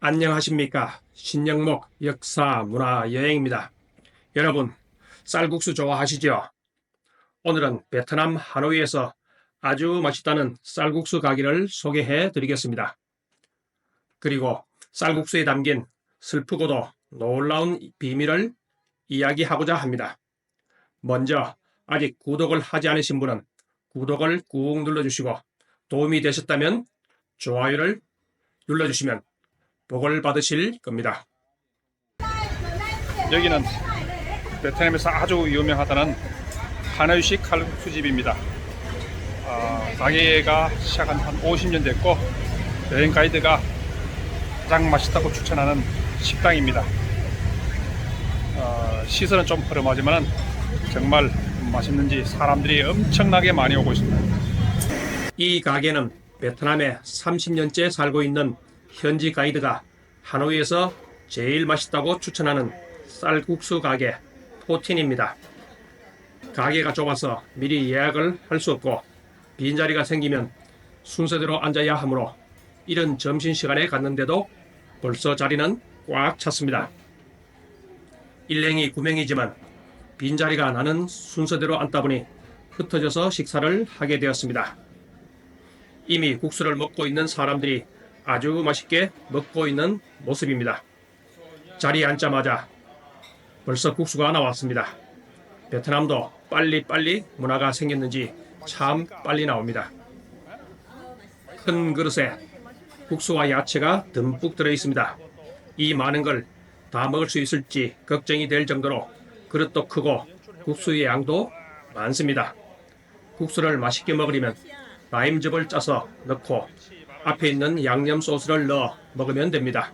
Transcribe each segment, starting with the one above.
안녕하십니까. 신영목 역사 문화 여행입니다. 여러분, 쌀국수 좋아하시죠? 오늘은 베트남 하노이에서 아주 맛있다는 쌀국수 가게를 소개해 드리겠습니다. 그리고 쌀국수에 담긴 슬프고도 놀라운 비밀을 이야기하고자 합니다. 먼저 아직 구독을 하지 않으신 분은 구독을 꾹 눌러주시고, 도움이 되셨다면 좋아요를 눌러주시면 복을 받으실 겁니다. 여기는 베트남에서 아주 유명하다는 하노이식 칼국수집입니다. 가게가 시작한 한 50년 됐고, 여행 가이드가 가장 맛있다고 추천하는 식당입니다. 시설은 좀 허름하지만 정말 맛있는지 사람들이 엄청나게 많이 오고 있습니다. 이 가게는 베트남에 30년째 살고 있는 현지 가이드가 하노이에서 제일 맛있다고 추천하는 쌀국수 가게 포틴입니다. 가게가 좁아서 미리 예약을 할 수 없고 빈자리가 생기면 순서대로 앉아야 하므로 이른 점심시간에 갔는데도 벌써 자리는 꽉 찼습니다. 일행이 9명이지만 빈자리가 나는 순서대로 앉다 보니 흩어져서 식사를 하게 되었습니다. 이미 국수를 먹고 있는 사람들이 아주 맛있게 먹고 있는 모습입니다. 자리에 앉자마자 벌써 국수가 나왔습니다. 베트남도 빨리빨리 문화가 생겼는지 참 빨리 나옵니다. 큰 그릇에 국수와 야채가 듬뿍 들어 있습니다. 이 많은 걸 다 먹을 수 있을지 걱정이 될 정도로 그릇도 크고 국수의 양도 많습니다. 국수를 맛있게 먹으려면 라임즙을 짜서 넣고 앞에 있는 양념 소스를 넣어 먹으면 됩니다.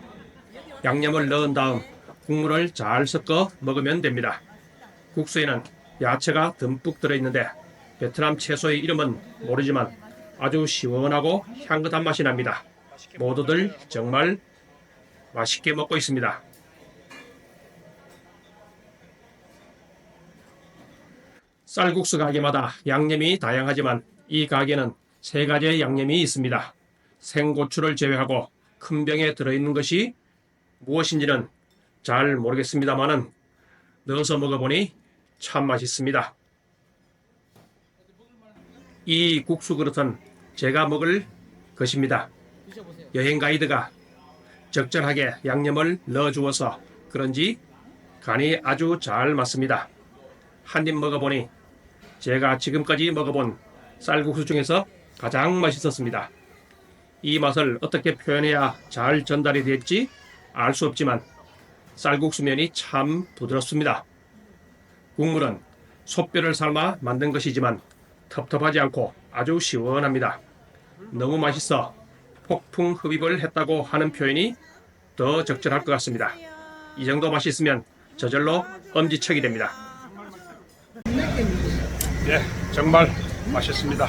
양념을 넣은 다음 국물을 잘 섞어 먹으면 됩니다. 국수에는 야채가 듬뿍 들어있는데 베트남 채소의 이름은 모르지만 아주 시원하고 향긋한 맛이 납니다. 모두들 정말 맛있게 먹고 있습니다. 쌀국수 가게마다 양념이 다양하지만 이 가게는 3가지의 양념이 있습니다. 생고추를 제외하고 큰 병에 들어있는 것이 무엇인지는 잘 모르겠습니다만은 넣어서 먹어보니 참 맛있습니다. 이 국수 그릇은 제가 먹을 것입니다. 여행 가이드가 적절하게 양념을 넣어주어서 그런지 간이 아주 잘 맞습니다. 한 입 먹어보니 제가 지금까지 먹어본 쌀국수 중에서 가장 맛있었습니다. 이 맛을 어떻게 표현해야 잘 전달이 될지 알 수 없지만 쌀국수면이 참 부드럽습니다. 국물은 솥뼈를 삶아 만든 것이지만 텁텁하지 않고 아주 시원합니다. 너무 맛있어 폭풍 흡입을 했다고 하는 표현이 더 적절할 것 같습니다. 이 정도 맛있으면 저절로 엄지척이 됩니다. 예, 정말 맛있습니다.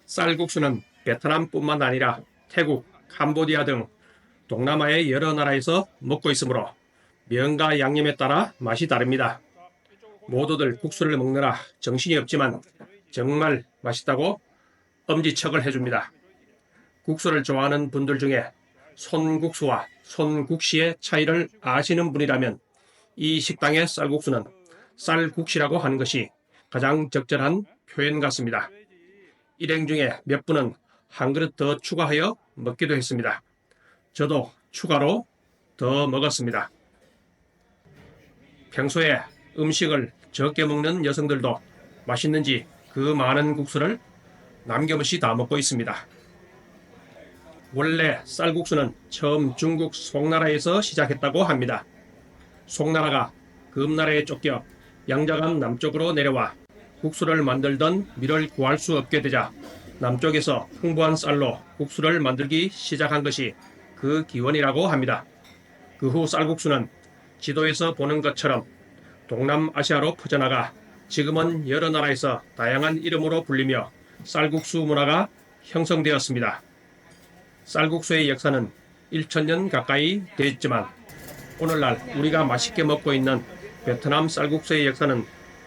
쌀국수는 베트남뿐만 아니라 태국, 캄보디아 등 동남아의 여러 나라에서 먹고 있으므로 면과 양념에 따라 맛이 다릅니다. 모두들 국수를 먹느라 정신이 없지만 정말 맛있다고 엄지척을 해줍니다. 국수를 좋아하는 분들 중에 손국수와 손국시의 차이를 아시는 분이라면 이 식당의 쌀국수는 쌀국시라고 하는 것이 가장 적절한 표현 같습니다. 일행 중에 몇 분은 한 그릇 더 추가하여 먹기도 했습니다. 저도 추가로 더 먹었습니다. 평소에 음식을 적게 먹는 여성들도 맛있는지 그 많은 국수를 남김없이 다 먹고 있습니다. 원래 쌀국수는 처음 중국 송나라에서 시작했다고 합니다. 송나라가 금나라에 쫓겨 양자강 남쪽으로 내려와 국수를 만들던 밀을 구할 수 없게 되자 남쪽에서 풍부한 쌀로 국수를 만들기 시작한 것이 그 기원이라고 합니다. 그 후 쌀국수는 지도에서 보는 것처럼 동남아시아로 퍼져나가 지금은 여러 나라에서 다양한 이름으로 불리며 쌀국수 문화가 형성되었습니다. 쌀국수의 역사는 1000년 가까이 되었지만 오늘날 우리가 맛있게 먹고 있는 베트남 쌀국수의 역사는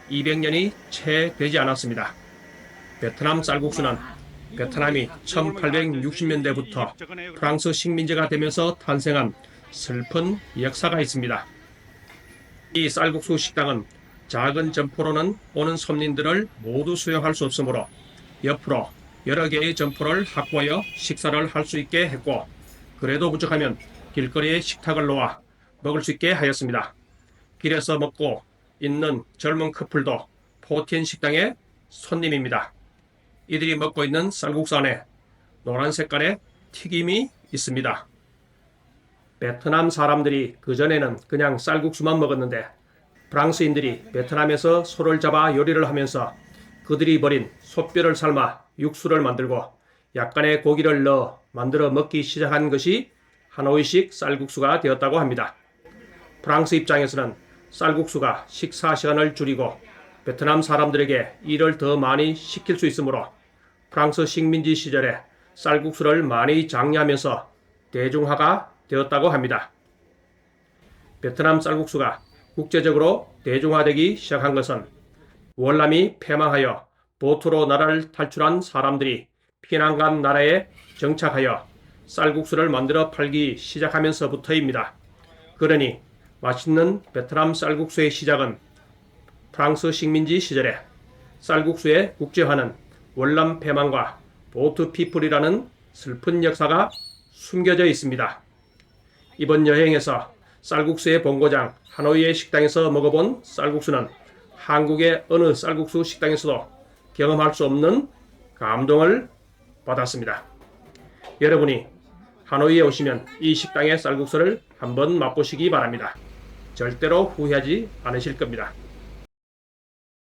200년이 채 되지 않았습니다. 베트남 쌀국수는 베트남이 1860년대부터 프랑스 식민지가 되면서 탄생한 슬픈 역사가 있습니다. 이 쌀국수 식당은 작은 점포로는 오는 손님들을 모두 수용할 수 없으므로 옆으로 여러 개의 점포를 확보하여 식사를 할 수 있게 했고, 그래도 부족하면 길거리에 식탁을 놓아 먹을 수 있게 하였습니다. 길에서 먹고 있는 젊은 커플도 포틴 식당의 손님입니다. 이들이 먹고 있는 쌀국수 안에 노란 색깔의 튀김이 있습니다. 베트남 사람들이 그전에는 그냥 쌀국수만 먹었는데 프랑스인들이 베트남에서 소를 잡아 요리를 하면서 그들이 버린 소뼈를 삶아 육수를 만들고 약간의 고기를 넣어 만들어 먹기 시작한 것이 하노이식 쌀국수가 되었다고 합니다. 프랑스 입장에서는 쌀국수가 식사 시간을 줄이고 베트남 사람들에게 일을 더 많이 시킬 수 있으므로 프랑스 식민지 시절에 쌀국수를 많이 장려하면서 대중화가 되었다고 합니다. 베트남 쌀국수가 국제적으로 대중화되기 시작한 것은 월남이 패망하여 보트로 나라를 탈출한 사람들이 피난 간 나라에 정착하여 쌀국수를 만들어 팔기 시작하면서부터입니다. 그러니 맛있는 베트남 쌀국수의 시작은 프랑스 식민지 시절에 쌀국수의 국제화는 월남 패망과 보트 피플이라는 슬픈 역사가 숨겨져 있습니다. 이번 여행에서 쌀국수의 본고장 하노이의 식당에서 먹어본 쌀국수는 한국의 어느 쌀국수 식당에서도 경험할 수 없는 감동을 받았습니다. 여러분이 하노이에 오시면 이 식당의 쌀국수를 한번 맛보시기 바랍니다. 절대로 후회하지 않으실 겁니다.